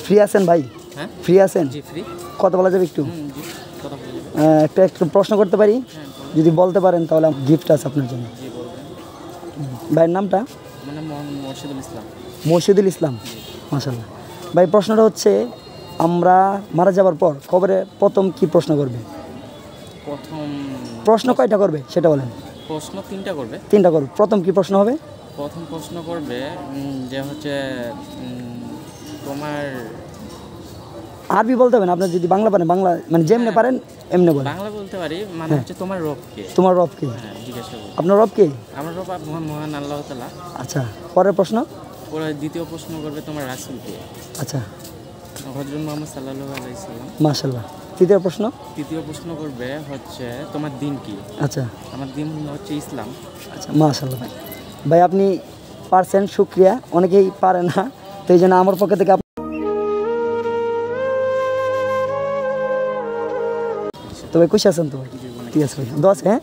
Free আছেন ভাই? হ্যাঁ ফ্রি আছেন? জি ফ্রি। কথা বলা যাবে একটু? জি কথা বলা যাবে। একটু প্রশ্ন করতে পারি? হ্যাঁ বলুন। যদি বলতে পারেন তাহলে গিফট আছে আপনার জন্য। জি বলবেন। ভাইয়ের নামটা? মানে মোহাম্মদ মোর্শেদুল ইসলাম। মোর্শেদুল ইসলাম, মাশাআল্লাহ। ভাই প্রশ্নটা হচ্ছে, আমরা মারা যাওয়ার পর কবরে প্রথম কি প্রশ্ন করবে? প্রথম প্রশ্ন কয়টা করবে সেটা বলেন। প্রশ্ন 3টা করবে। 3টা করবে। প্রথম কি প্রশ্ন হবে? প্রথম প্রশ্ন করবে যে হচ্ছে তোমার আরবি বলতে হবে না, আপনার যদি বাংলা পারেন বাংলা, মানে যেমনে পারেন এমনি বলেন। বাংলা বলতে পারি, মানে হচ্ছে তোমার রব কে? তোমার রব কে? হ্যাঁ জিজ্ঞাসা করবো। আপনার রব কে? আমার রব মহান আল্লাহ তাআলা। আচ্ছা, পরের প্রশ্ন? পরে দ্বিতীয় প্রশ্ন করবে তোমার রাসূল কে? আচ্ছা, হযরত মুহাম্মদ সাল্লাল্লাহু আলাইহি সাল্লাম। মাশাআল্লাহ। তৃতীয় প্রশ্ন? তৃতীয় প্রশ্ন করবে হচ্ছে তোমার দিন কি? আচ্ছা আমার দিন হচ্ছে ইসলাম। আচ্ছা, মাশাআল্লাহ। ভাই ভাই আপনি পারছেন, শুকরিয়া। অনেকেই পারে না, তো এই জন্য আমার পক্ষ থেকে তো ভাই খুশি আছেন তো? ঠিক আছে ভাই, দোয়া আছে। হ্যাঁ।